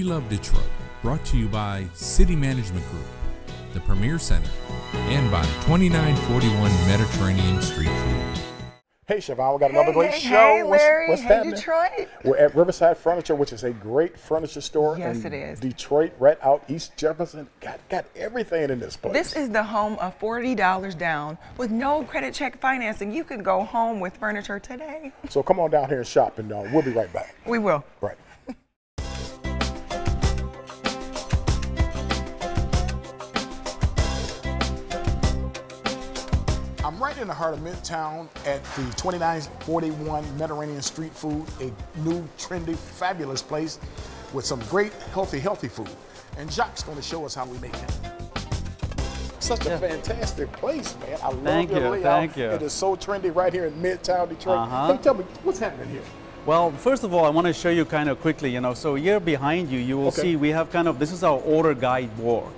Love Detroit, brought to you by City Management Group, the Premier Center, and by 2941 Mediterranean Street Food. Hey, Siobhan, we got another great show. Hey, Larry. What's hey, happening? Detroit. We're at Riverside Furniture, which is a great furniture store. Yes, in it is. Detroit, right out East Jefferson. Got everything in this place. This is the home of $40 down with no credit check financing. You can go home with furniture today. So come on down here and shop, and we'll be right back. We will. Right. I'm right in the heart of Midtown at the 2941 Mediterranean Street Food, a new, trendy, fabulous place with some great, healthy food. And Jacques going to show us how we make it. Such a fantastic place, man. I love your layout. Thank you. It is so trendy right here in Midtown Detroit. Hey, tell me, what's happening here? Well, first of all, I want to show you kind of quickly, so here behind you, you will see we have this is our order guide board,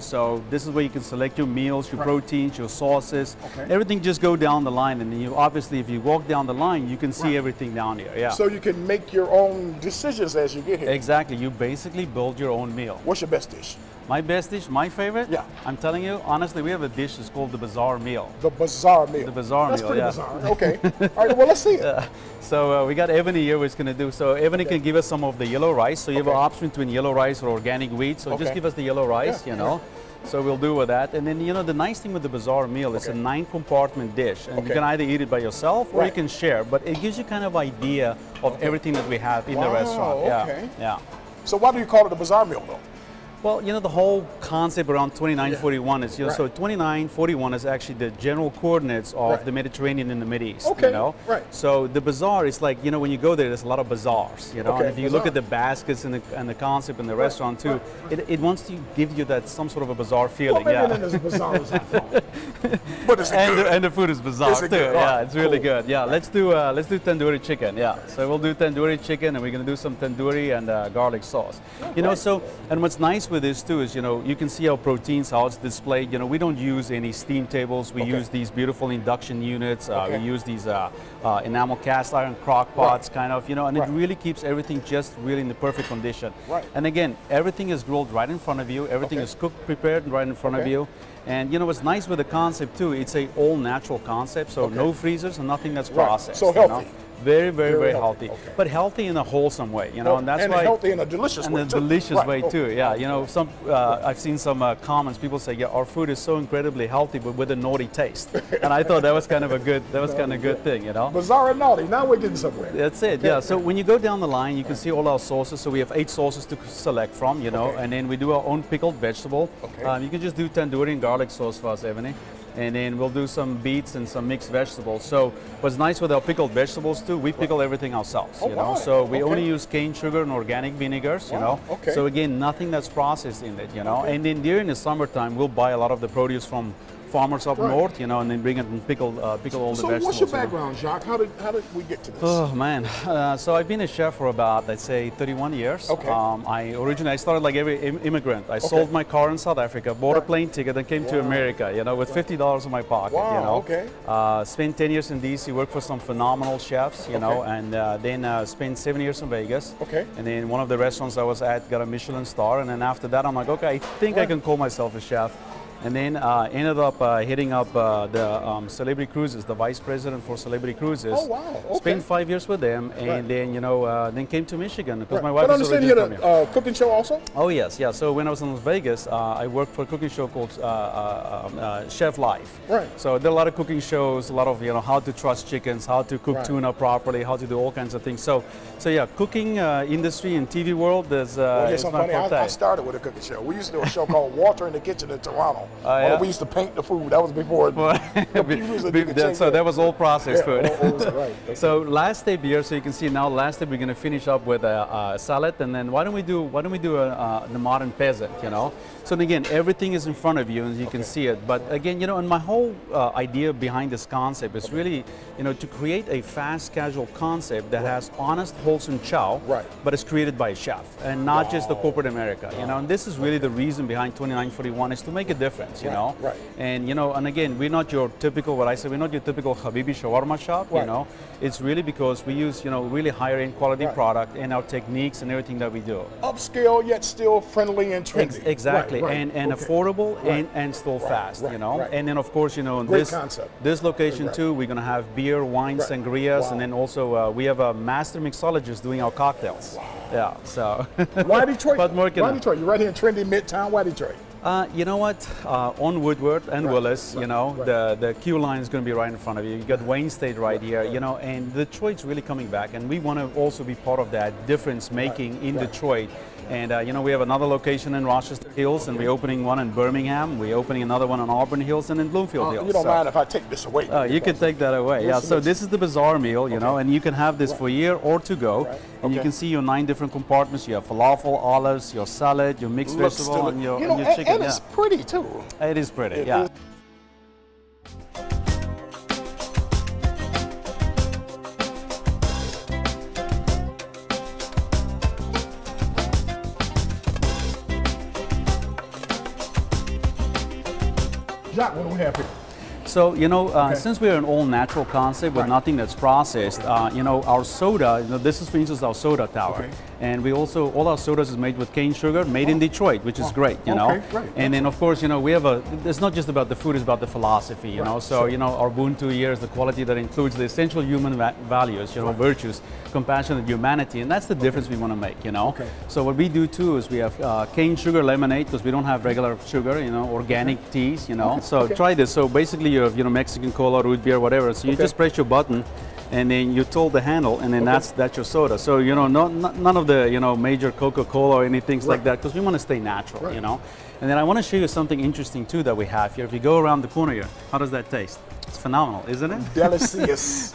so this is where you can select your meals, your proteins, your sauces, everything just go down the line, and you obviously, if you walk down the line, you can see everything down here, So you can make your own decisions as you get here. Exactly, you basically build your own meal. What's your best dish? My best dish, my favorite? Yeah. I'm telling you, honestly, we have a dish that's called the Bazaar Meal. The Bazaar Meal. The Bazaar That's Meal, pretty bizarre. Okay. All right, well, let's see it. So we got Ebony here, what's going to do. So Ebony can give us some of the yellow rice. So you have an option between yellow rice or organic wheat. So just give us the yellow rice, So we'll do with that. And then, the nice thing with the Bazaar Meal, it's a 9-compartment dish. And you can either eat it by yourself or you can share. But it gives you kind of idea of everything that we have in the restaurant. Yeah. So why do you call it a Bazaar Meal, though? Well, the whole concept around 2941 is, so 2941 is actually the general coordinates of the Mediterranean and the Mideast, So the bazaar is like, when you go there, there's a lot of bazaars, and if you look at the baskets and the concept in the restaurant too, it wants to give you that some sort of a bazaar feeling. Well, maybe the bazaar is not fun. But it's good. And the food is bazaar too. Yeah, it's really good. Yeah, let's do tandoori chicken. Yeah, so we'll do tandoori chicken, and we're gonna do some tandoori and garlic sauce. And what's nice with this too is, you can see our proteins, how it's displayed. We don't use any steam tables. We use these beautiful induction units. We use these enamel cast iron crock pots, and it really keeps everything just really in the perfect condition. And again, everything is grilled right in front of you. Everything is cooked, prepared right in front of you. And what's nice with the concept too, it's a all natural concept, so no freezers and nothing that's processed. So healthy. Very, very healthy. But healthy in a wholesome way, and that's why. And healthy in a delicious way. In a delicious way too. Yeah, I've seen some comments. People say, "Yeah, our food is so incredibly healthy, but with a naughty taste." And I thought that was kind of a good. That was kind of a good thing, Bizarre and naughty. Now we're getting somewhere. That's it. Yeah. So when you go down the line, you can see all our sauces. So we have 8 sauces to select from, and then we do our own pickled vegetable. You can just do tandoori and garlic sauce for us, Ebony. And then we'll do some beets and some mixed vegetables. So what's nice with our pickled vegetables too, we pickle everything ourselves, So we only use cane sugar and organic vinegars, So again, nothing that's processed in it, And then during the summertime, we'll buy a lot of the produce from farmers up north, and then bring it and pickle all the vegetables. So what's your background, Jacques? How did we get to this? Oh man, so I've been a chef for about, let's say, 31 years. I started like every immigrant. I sold my car in South Africa, bought a plane ticket, and came to America, with $50 in my pocket, Spent 10 years in DC, worked for some phenomenal chefs, and then spent 7 years in Vegas. And then one of the restaurants I was at got a Michelin star, and then after that I'm like, okay, I think I can call myself a chef. And then ended up heading up the Celebrity Cruises, the vice president for Celebrity Cruises. Oh wow! Okay. Spent 5 years with them, and then then came to Michigan because my wife is originally from here. But I understand you had a cooking show also. Oh yes, yeah. So when I was in Las Vegas, I worked for a cooking show called Chef Life. So there are a lot of cooking shows, a lot of how to trust chickens, how to cook tuna properly, how to do all kinds of things. So yeah, cooking industry and TV world is funny. I started with a cooking show. We used to do a show called Walter in the Kitchen in Toronto. We used to paint the food. That was before computers. So that was all processed food. So last step here, so you can see now. Last step, we're going to finish up with a salad, and then why don't we do the modern peasant? So again, everything is in front of you, and you can see it. But again, and my whole idea behind this concept is really, to create a fast casual concept that has honest, wholesome chow, but it's created by a chef and not just the corporate America. And this is really the reason behind 2941 is to make a difference. difference, you know. Right. And and again, we're not your typical, what I say, we're not your typical Habibi shawarma shop, you know. It's really because we use, really higher end quality product and our techniques and everything that we do. Upscale yet still friendly and trendy. Exactly, and affordable and still fast, you know. And then of course, in this location too, we're gonna have beer, wine, sangrias, and then also we have a master mixologist doing our cocktails. Wow. Yeah, so. Why Detroit? Why Detroit? You're right here in trendy Midtown. Why Detroit? You know what? On Woodward and Willis, the queue line is going to be right in front of you. You got Wayne State right here, and Detroit's really coming back, and we want to also be part of that difference making in Detroit. And we have another location in Rochester Hills, and we're opening one in Birmingham. We're opening another one in Auburn Hills and in Bloomfield Hills. You don't mind if I take this away? You can take that away. Yeah. So this is the bazaar meal, and you can have this for here or to go. And you can see your 9 different compartments. You have falafel, olives, your salad, your mixed vegetable, and your chicken. And it's pretty too. It is pretty. Yeah. Jacques, what do we have here? So, since we're an all-natural concept with nothing that's processed, our soda, this is, for instance, our soda tower. Okay. And we also, all our sodas is made with cane sugar, made in Detroit, which is great, Great. And then, of course, we have it's not just about the food, it's about the philosophy, So, our Ubuntu here is the quality that includes the essential human values, virtues, compassion, and humanity, and that's the difference we want to make, So what we do, too, is we have cane sugar lemonade, because we don't have regular sugar, organic teas, So try this. So basically, you have, Mexican cola, root beer, whatever. So you just press your button, and then you tilt the handle, and then that's your soda. So none of the major Coca-Cola or anything like that, because we want to stay natural, And then I want to show you something interesting too that we have here. If you go around the corner here, how does that taste? It's phenomenal, isn't it? Delicious.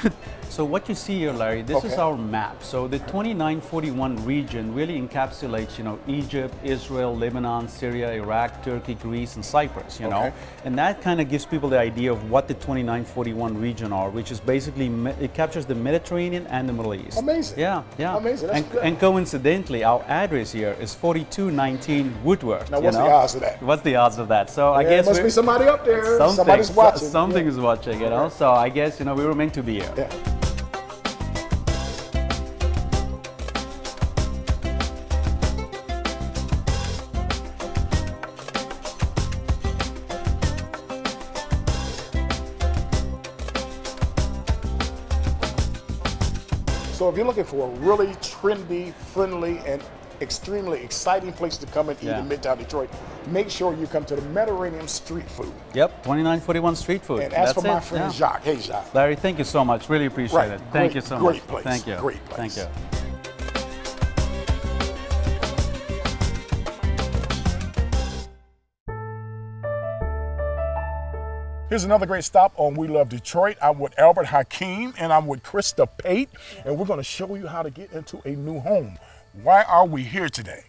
So what you see here, Larry, this is our map. So the 2941 region really encapsulates, Egypt, Israel, Lebanon, Syria, Iraq, Turkey, Greece, and Cyprus, And that kind of gives people the idea of what the 2941 region are, which is basically, it captures the Mediterranean and the Middle East. Amazing. Yeah. Amazing. And coincidentally, our address here is 4219 Woodward. Now, what's the odds of that? What's the odds of that? So I guess there must be somebody up there. Somebody's watching. Something is watching, So I guess, we were meant to be here. Yeah. So if you're looking for a really trendy, friendly, and extremely exciting place to come and eat in Midtown Detroit, make sure you come to the Meridien Street Food. Yep, 2941 Street Food. And ask for my friend Jacques. Hey, Jacques. Larry, thank you so much. Really appreciate it. Thank you so much. Great place. Thank you. Great place. Thank you. Here's another great stop on We Love Detroit. I'm with Albert Hakeem and I'm with Krista Pate, and we're going to show you how to get into a new home. Why are we here today?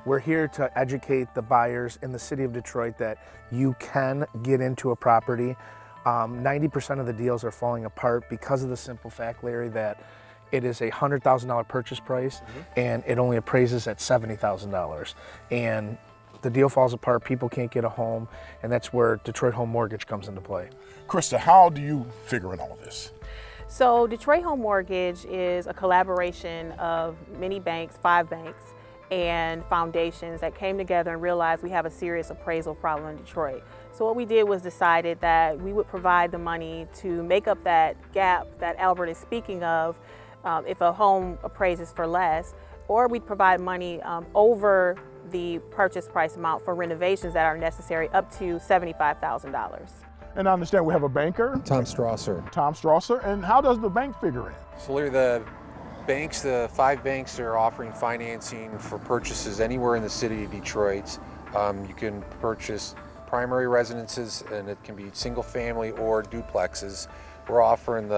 We're here to educate the buyers in the city of Detroit that you can get into a property. 90% of the deals are falling apart because of the simple fact, Larry, that it is a $100,000 purchase price and it only appraises at $70,000. And the deal falls apart, people can't get a home, and that's where Detroit Home Mortgage comes into play. Krista, how do you figure in all this? So Detroit Home Mortgage is a collaboration of many banks, 5 banks, and foundations that came together and realized we have a serious appraisal problem in Detroit. So what we did was decided that we would provide the money to make up that gap that Albert is speaking of if a home appraises for less, or we'd provide money over the purchase price amount for renovations that are necessary up to $75,000. And I understand we have a banker. Tom Strasser. Tom Strasser. And how does the bank figure in? So Larry, the 5 banks are offering financing for purchases anywhere in the city of Detroit. You can purchase primary residences, and it can be single family or duplexes. We're offering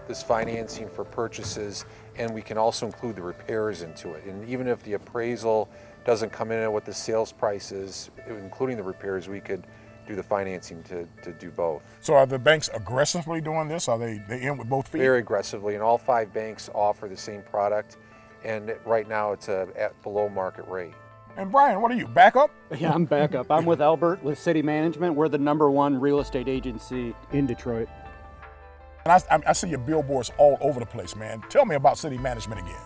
this financing for purchases, and we can also include the repairs into it. And even if the appraisal doesn't come in at what the sales price is, including the repairs, we could do the financing to do both. So are the banks aggressively doing this? Are they in with both feet? Very aggressively, and all 5 banks offer the same product, and right now it's at below market rate. And Brian, what are you, backup? Yeah, I'm backup. I'm with Albert with City Management. We're the #1 real estate agency in Detroit. And I see your billboards all over the place, man. Tell me about City Management again.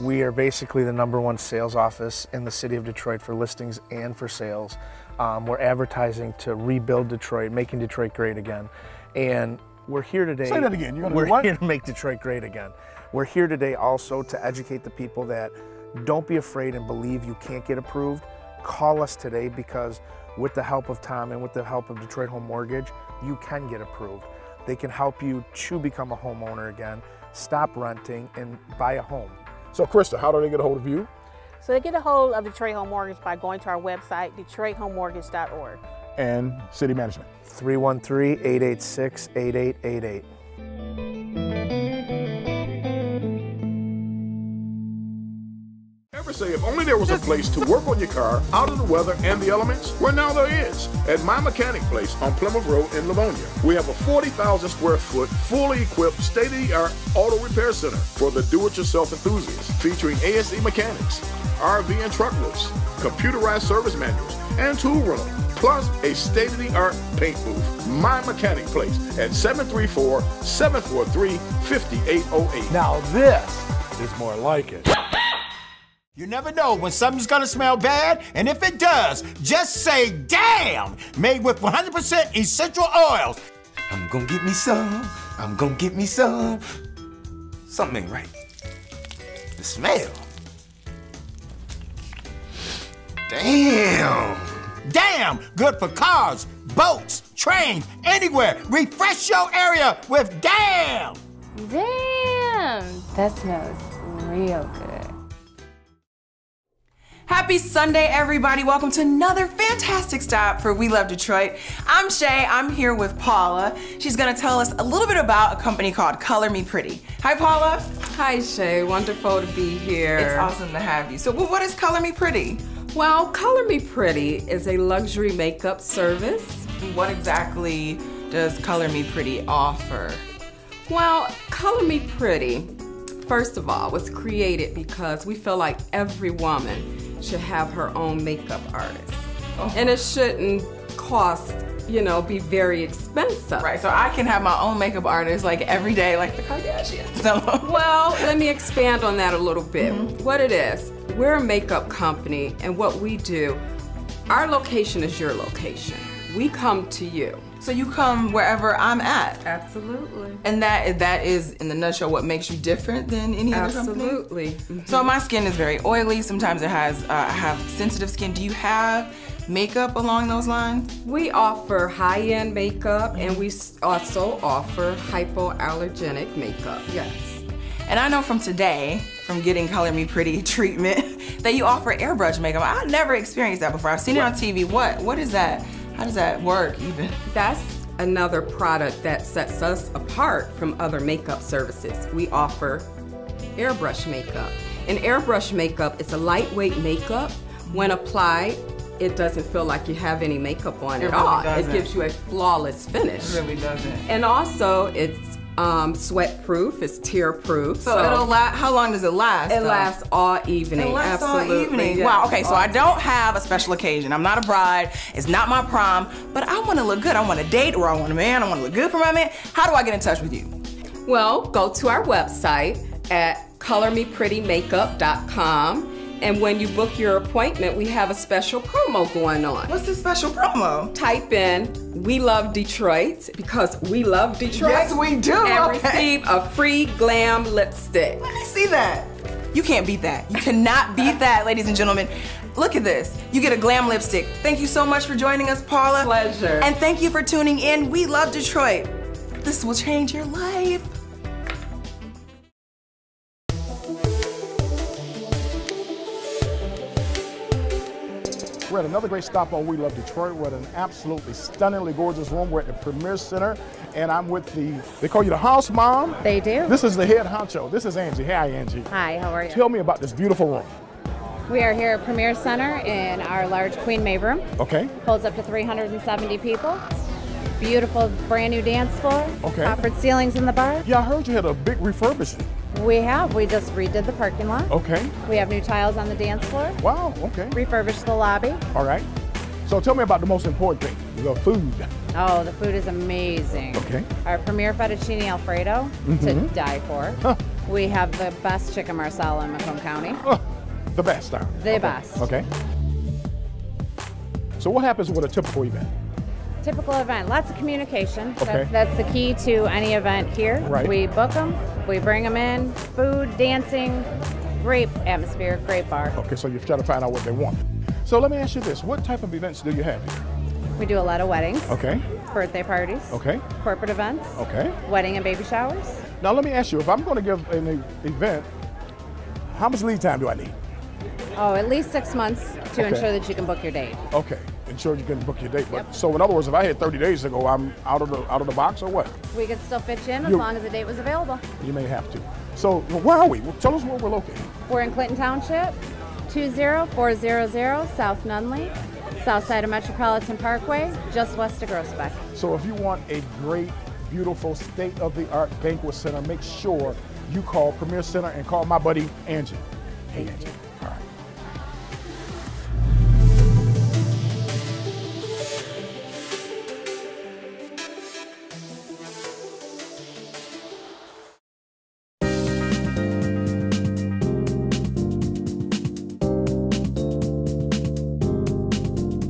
We are basically the #1 sales office in the city of Detroit for listings and for sales. We're advertising to rebuild Detroit, making Detroit great again. And we're here today. Say that again. You're gonna we're do what? here to make Detroit great again. We're here today also to educate the people that don't be afraid and believe you can't get approved. Call us today, because with the help of Tom and with the help of Detroit Home Mortgage, you can get approved. They can help you to become a homeowner again, stop renting, and buy a home. So Krista, how do they get a hold of you? So they get a hold of Detroit Home Mortgage by going to our website, DetroitHomeMortgage.org. And City Management? 313-886-8888. Ever say, if only there was a place to work on your car out of the weather and the elements? Well, now there is. At My Mechanic Place on Plymouth Road in Livonia, we have a 40,000 square foot, fully equipped, state-of-the-art auto repair center for the do-it-yourself enthusiast, featuring ASE mechanics, RV and truck lifts, computerized service manuals, and tool room, plus a state-of-the-art paint booth. My Mechanic Place at 734-743-5808. Now this is more like it. You never know when something's gonna smell bad, and if it does, just say damn! Made with 100% essential oils. I'm gonna get me some, I'm gonna get me some. Something ain't right. The smell. Damn! Damn! Good for cars, boats, trains, anywhere. Refresh your area with damn! Damn! That smells real good. Happy Sunday, everybody. Welcome to another fantastic stop for We Love Detroit. I'm Shay. I'm here with Paula. She's going to tell us a little bit about a company called Color Me Pretty. Hi, Paula. Hi, Shay. Wonderful to be here. It's awesome to have you. So what is Color Me Pretty? Well, Color Me Pretty is a luxury makeup service. What exactly does Color Me Pretty offer? Well, Color Me Pretty, first of all, was created because we feel like every woman should have her own makeup artist. Oh. And it shouldn't cost, you know, be very expensive. Right, so I can have my own makeup artist like every day, like the Kardashians. Well, let me expand on that a little bit. What it is, we're a makeup company, and what we do, our location is your location. We come to you. So you come wherever I'm at. Absolutely. And that is, in the nutshell, what makes you different than any other company? Absolutely. So my skin is very oily. Sometimes it has, I have sensitive skin. Do you have makeup along those lines? We offer high-end makeup, and we also offer hypoallergenic makeup, yes. And I know from today, from getting Color Me Pretty treatment, that you offer airbrush makeup. I've never experienced that before. I've seen it on TV. What is that? How does that work even? That's another product that sets us apart from other makeup services. We offer airbrush makeup. And airbrush makeup is a lightweight makeup. When applied, it doesn't feel like you have any makeup on at all. It gives you a flawless finish. It really doesn't. And also, it's sweat proof, it's tear proof. So it'll last, how long does it last? It lasts all evening. It lasts Absolutely. all evening. Yes. Wow, okay, so I don't have a special occasion. I'm not a bride, it's not my prom, but I wanna look good. I want a date, or I want a man, I wanna look good for my man. How do I get in touch with you? Well, go to our website at colormeprettymakeup.com. And when you book your appointment, we have a special promo going on. What's the special promo? Type in We Love Detroit, because we love Detroit. Yes, we do. And receive a free glam lipstick. Let me see that. You can't beat that. You cannot beat that, ladies and gentlemen. Look at this. You get a glam lipstick. Thank you so much for joining us, Paula. Pleasure. And thank you for tuning in. We Love Detroit. This will change your life. We're at another great stop on We Love Detroit. We're at an absolutely stunningly gorgeous room. We're at the Premier Center, and I'm with they call you the house mom? They do. This is the head honcho. This is Angie. Hi, Angie. Hi, how are you? Tell me about this beautiful room. We are here at Premier Center in our large Queen Maeve room. Okay. Holds up to 370 people. Beautiful brand new dance floor. Okay. Coppered ceilings in the bar. Yeah, I heard you had a big refurbishment. We have. We just redid the parking lot. Okay. We have new tiles on the dance floor. Wow, okay. Refurbished the lobby. All right. So tell me about the most important thing, the food. Oh, the food is amazing. Okay. Our premier fettuccine Alfredo to die for. Huh. We have the best chicken marsala in Macomb County. The best, huh? The best. Okay. So what happens with a typical event? Typical event, lots of communication. Okay. That's the key to any event here. Right. We book them, we bring them in, food, dancing, great atmosphere, great bar. Okay, so you try to find out what they want. So let me ask you this, what type of events do you have here? We do a lot of weddings. Okay. Birthday parties. Okay. Corporate events. Okay. Wedding and baby showers. Now let me ask you, if I'm going to give an event, how much lead time do I need? Oh, at least 6 months to Okay. ensure that you can book your date. Okay, ensure you can book your date. But Yep. so in other words, if I had 30 days to go, I'm out of the box or what? We could still fit you in as You- long as the date was available. You may have to. So where are we? Well, tell us where we're located. We're in Clinton Township, 20400 South Nunley, south side of Metropolitan Parkway, just west of Groesbeck. So if you want a great, beautiful, state-of-the-art banquet center, make sure you call Premier Center and call my buddy Angie. Hey, Angie. All right.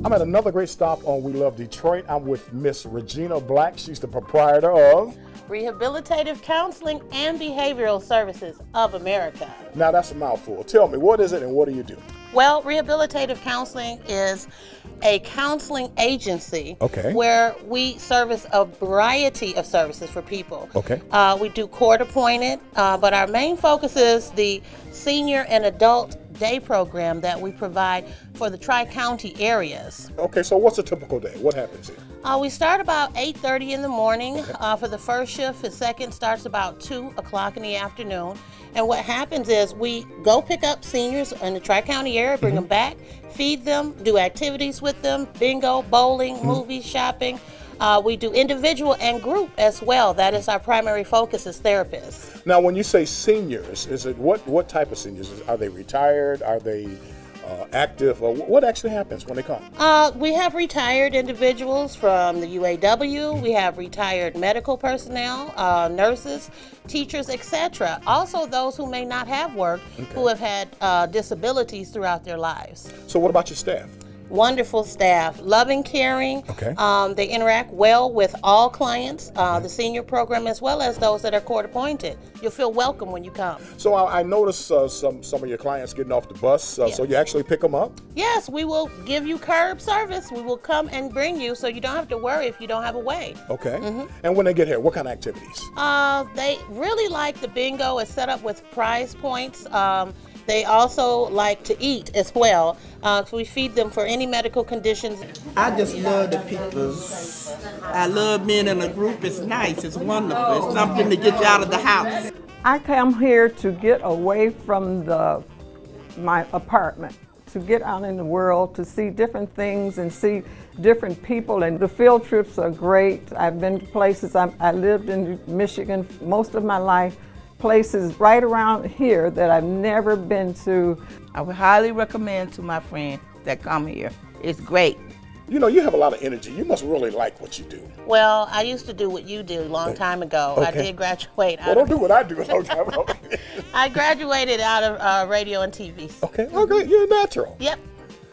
I'm at another great stop on We Love Detroit. I'm with Miss Regina Black. She's the proprietor of Rehabilitative Counseling and Behavioral Services of America. Now that's a mouthful. Tell me, what is it and what do you do? Well, Rehabilitative Counseling is a counseling agency Okay. where we service a variety of services for people. Okay. We do court-appointed, but our main focus is the senior and adult day program that we provide for the Tri-County areas. Okay, so what's a typical day? What happens here? We start about 8:30 in the morning for the first shift. The second starts about 2 o'clock in the afternoon. And what happens is we go pick up seniors in the Tri-County area, bring them back, feed them, do activities with them, bingo, bowling, movies, shopping. We do individual and group as well. That is our primary focus as therapists. Now, when you say seniors, is it what type of seniors? Are they retired? Are they active? Or what actually happens when they come? We have retired individuals from the UAW. We have retired medical personnel, nurses, teachers, etc. Also those who may not have work, who have had disabilities throughout their lives. So what about your staff? Wonderful staff, loving, caring. Okay. They interact well with all clients, the senior program as well as those that are court appointed. You'll feel welcome when you come. So I noticed some of your clients getting off the bus. So you actually pick them up? Yes, we will give you curb service. We will come and bring you so you don't have to worry if you don't have a way. Okay. And when they get here, what kind of activities? They really like the bingo. It's set up with prize points. They also like to eat as well. So we feed them for any medical conditions. I just love the people. I love being in a group. It's nice. It's wonderful. It's something to get you out of the house. I come here to get away from my apartment, to get out in the world, to see different things and see different people. And the field trips are great. I've been to places. I lived in Michigan most of my life. Places right around here that I've never been to. I would highly recommend to my friend that come here. It's great. You know, you have a lot of energy. You must really like what you do. Well, I used to do what you do a long time ago. I did graduate. Well, don't do what I do a long time ago. I graduated out of radio and TV. Okay, okay, you're natural. Yep.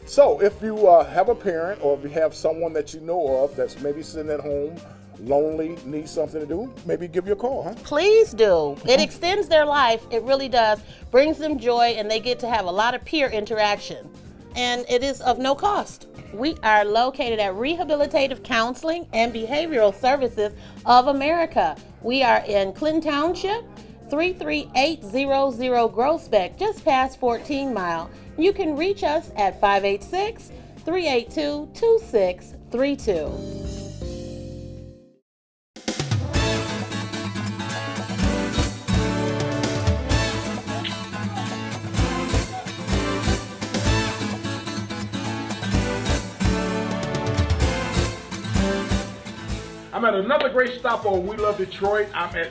So if you have a parent or if you have someone that you know of that's maybe sitting at home, lonely, needs something to do, maybe give you a call, huh? Please do. It extends their life. It really does. Brings them joy, and they get to have a lot of peer interaction. And it is of no cost. We are located at Rehabilitative Counseling and Behavioral Services of America. We are in Clinton Township, 33800 Groesbeck, just past 14 Mile. You can reach us at 586-382-2632. I'm at another great stop on We Love Detroit. I'm at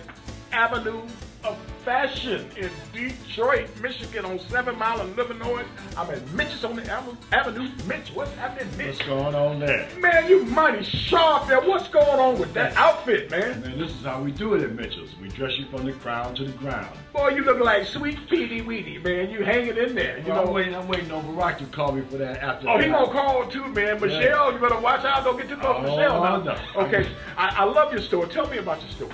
Avenue of Fashion in Detroit, Michigan on 7 Mile and Illinois. I'm at Mitch's on the Avenue. Mitch, what's happening, Mitch? What's going on there? Man, you mighty sharp there. What's going on with that outfit, man? Man, this is how we do it at Mitchell's. We dress you from the crown to the ground. Boy, you look like Sweet Petey Weedy, man. You hanging in there. You know, I'm waiting on Barack to call me for that after. Oh, he gonna call too, man. Michelle, you better watch out. Don't get too close to Michelle now. No. Okay, I love your store. Tell me about your store.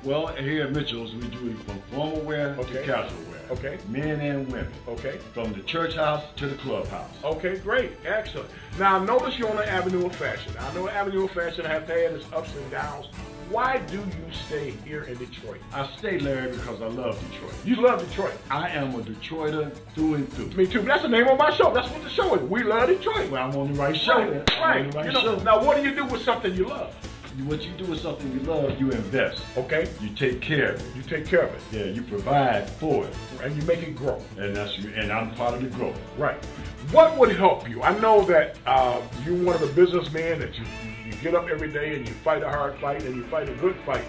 Well, here at Mitchell's, we do from formal wear to casual wear. Okay. Men and women. Okay. From the church house to the clubhouse. Okay, great. Excellent. Now, notice you're on the Avenue of Fashion. I know Avenue of Fashion has had its ups and downs. Why do you stay here in Detroit? I stay, Larry, because I love Detroit. You love Detroit? I am a Detroiter through and through. Me too. That's the name of my show. That's what the show is. We love Detroit. Well, I'm on the right show. Right. Now, what do you do with something you love? What you do with something you love, you invest. Okay. You take care of it. You take care of it. Yeah, you provide for it. And you make it grow. And I'm part of the growth. Right. What would help you? I know that you're one of the businessmen that you get up every day and you fight a hard fight and you fight a good fight.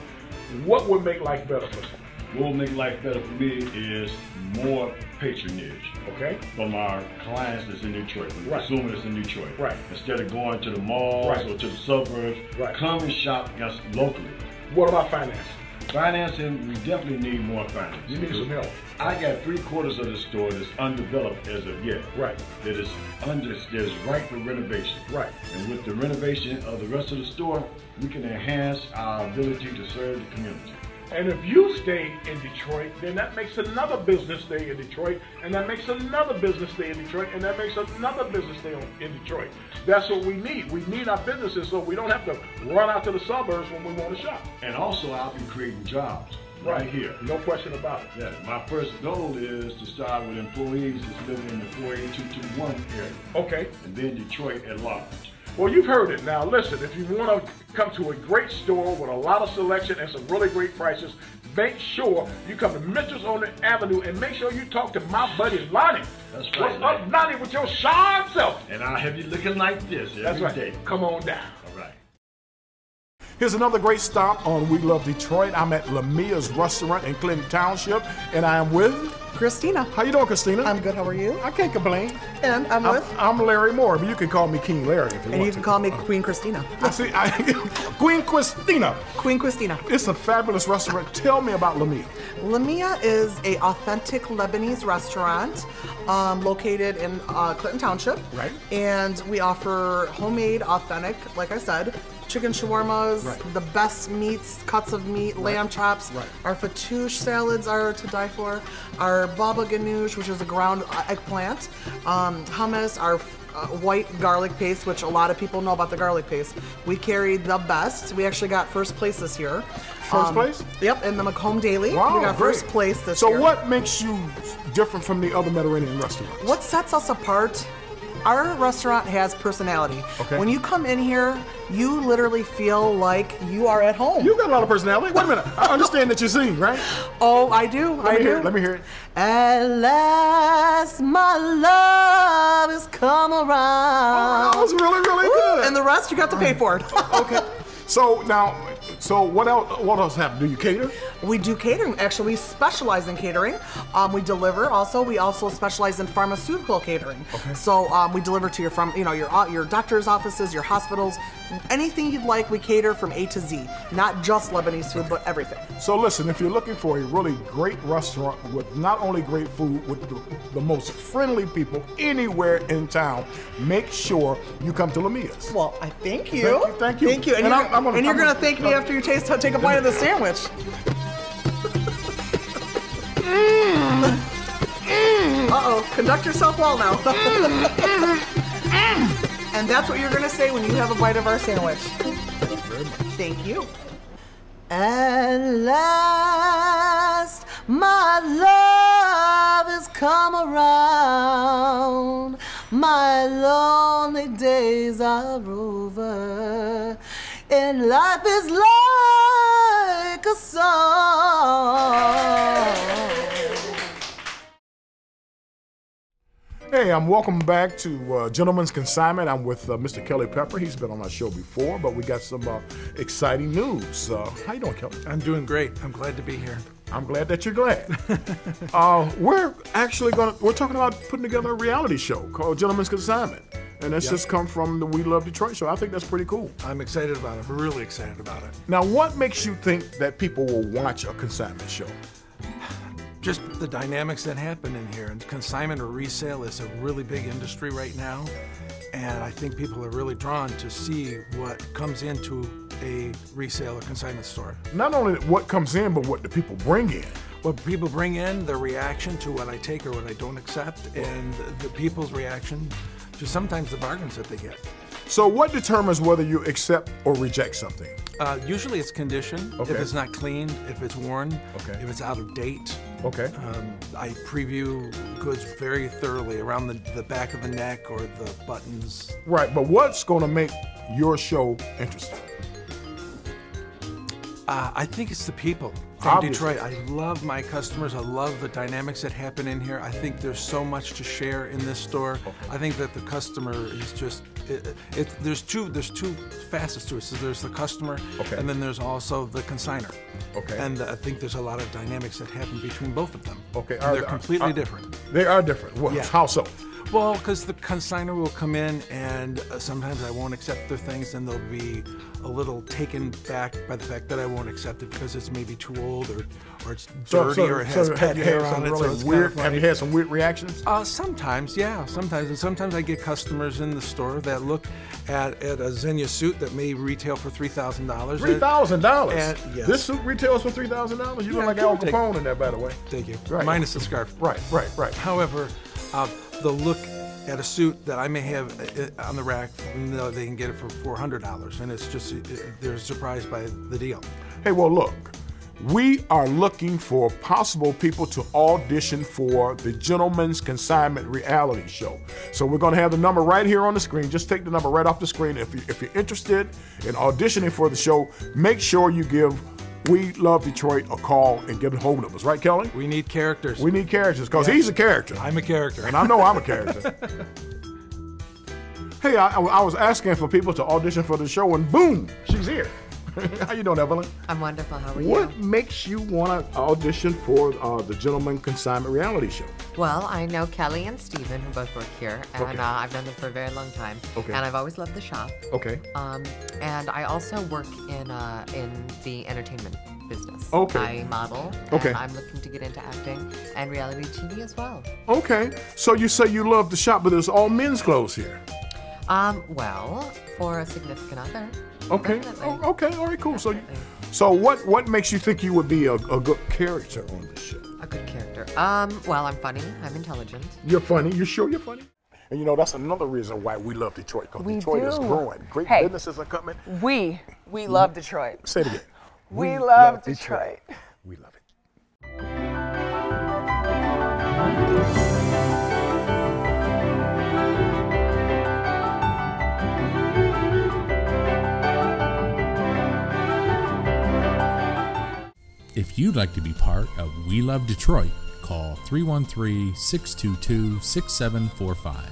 What would make life better for you? What will make life better for me is more patronage. Okay. From our clients that's in Detroit, from the consumer that's in Detroit. Right. Instead of going to the malls or to the suburbs, come and shop us locally. What about finance? Financing, we definitely need more finance. You need some help. I got 3/4 of the store that's undeveloped as of yet. Right. That is ripe for renovation. Right. And with the renovation of the rest of the store, we can enhance our ability to serve the community. And if you stay in Detroit, then that makes another business stay in Detroit, and that makes another business stay in Detroit, and that makes another business stay in Detroit. That's what we need. We need our businesses so we don't have to run out to the suburbs when we want to shop. And also, I'll be creating jobs right here. No question about it. Yeah. My first goal is to start with employees that's living in the 48221 area. Okay. And then Detroit at large. Well, you've heard it. Now, listen, if you want to come to a great store with a lot of selection and some really great prices, make sure you come to Mitchell's on the Avenue and make sure you talk to my buddy Lonnie. That's right. What's up, Lonnie, with your sharp self? And I'll have you looking like this every day. Come on down. All right. Here's another great stop on We Love Detroit. I'm at Lamia's Restaurant in Clinton Township, and I am with Christina. How you doing, Christina? I'm good. How are you? I can't complain. And I'm Larry Moore, but you can call me King Larry if you want to. And you can call me Queen Christina. Queen Christina. Queen Christina. It's a fabulous restaurant. Tell me about Lamia. Lamia is an authentic Lebanese restaurant located in Clinton Township. Right. And we offer homemade, authentic, like I said, chicken shawarmas, the best meats, cuts of meat, lamb chops. Our fattoush salads are to die for. Our baba ganoush, which is a ground eggplant. Hummus, our white garlic paste, which a lot of people know about the garlic paste. We carry the best. We actually got first place this year. First place? Yep, in the Macomb Daily. Wow, we got first place this So year. what makes you different from the other Mediterranean restaurants? What sets us apart? Our restaurant has personality. Okay. When you come in here, you literally feel like you are at home. You got a lot of personality. Wait a minute. I understand that you sing, right? Oh, I do. Let me hear it. At last, my love has come around. Oh, that was really, really good. And the rest you got to pay for it. Okay. So now, what else happens? Do you cater? We do catering. Actually, we specialize in catering. We deliver also. We also specialize in pharmaceutical catering. Okay. So we deliver to your doctor's offices, your hospitals, anything you'd like. We cater from A to Z. Not just Lebanese food, but everything. So listen, if you're looking for a really great restaurant with not only great food, with the most friendly people anywhere in town, make sure you come to Lamia's. Well, I thank you. Thank you. Thank you. And you're going to thank me after you take a bite of the sandwich. Uh-oh, conduct yourself well now. And that's what you're gonna say when you have a bite of our sandwich. Thank you. At last, my love has come around. My lonely days are over, and life is like a song. Hey, welcome back to Gentleman's Consignment. I'm with Mr. Kelly Pepper. He's been on our show before, but we got some exciting news. How you doing, Kelly? I'm doing great. I'm glad to be here. I'm glad that you're glad. We're talking about putting together a reality show called Gentleman's Consignment. And that's just come from the We Love Detroit show. I think that's pretty cool. I'm excited about it. I'm really excited about it. Now, what makes you think that people will watch a consignment show? Just the dynamics that happen in here. And consignment or resale is a really big industry right now. And I think people are really drawn to see what comes into a resale or consignment store. Not only what comes in, but what the people bring in. What people bring in, their reaction to what I take or what I don't accept, and the people's reaction to sometimes the bargains that they get. So what determines whether you accept or reject something? Usually it's condition. Okay. If it's not cleaned, if it's worn, okay. if it's out of date. Okay. I preview goods very thoroughly around the back of the neck or the buttons. Right, but what's going to make your show interesting? I think it's the people from Obviously. Detroit. I love my customers. I love the dynamics that happen in here. I think there's so much to share in this store. Okay. I think that the customer is just, there's two facets to it. So there's the customer, okay. and then there's also the consignor. Okay. And I think there's a lot of dynamics that happen between both of them. Okay. They're completely different. They are different. Well, yeah. How so? Well, because the consignor will come in and sometimes I won't accept their things, and they'll be a little taken back by the fact that I won't accept it because it's maybe too old or it's dirty or it has pet hair on it. Really weird, have you had some weird reactions? Sometimes, yeah, sometimes. And sometimes I get customers in the store that look at a Xenia suit that may retail for $3,000. $3,000? Yes. This suit retails for $3,000? You look like Al Capone in there, by the way. Thank you. Right. Minus the scarf. Right. However, they'll look at a suit that I may have on the rack, and they can get it for $400, and it's just, they're surprised by the deal. Hey, well, look, we are looking for possible people to audition for the Gentleman's Consignment reality show. So we're going to have the number right here on the screen. Just take the number right off the screen. If you're interested in auditioning for the show, make sure you give We Love Detroit a call and get a hold of us. Right, Kelly? We need characters. We need characters, because he's a character. I'm a character. And I know I'm a character. Hey, I was asking for people to audition for the show, and boom, she's here. How you doing, Evelyn? I'm wonderful. How are you? What makes you want to audition for the Gentleman Consignment reality show? Well, I know Kelly and Steven, who both work here, and Okay. I've known them for a very long time. Okay. And I've always loved the shop. Okay. And I also work in the entertainment business. Okay. I model. Okay. And I'm looking to get into acting and reality TV as well. Okay. So you say you love the shop, but there's all men's clothes here. Well, for a significant other. Okay. Definitely. Oh, okay. All right. Cool. So what makes you think you would be a good character on this show? A good character. Well, I'm funny. I'm intelligent. You're funny. You sure you're funny? And you know, that's another reason why we love Detroit, because Detroit is growing. Great businesses are coming. We love Detroit. Say it again. We love Detroit. We love it. If you'd like to be part of We Love Detroit, call 313-622-6745.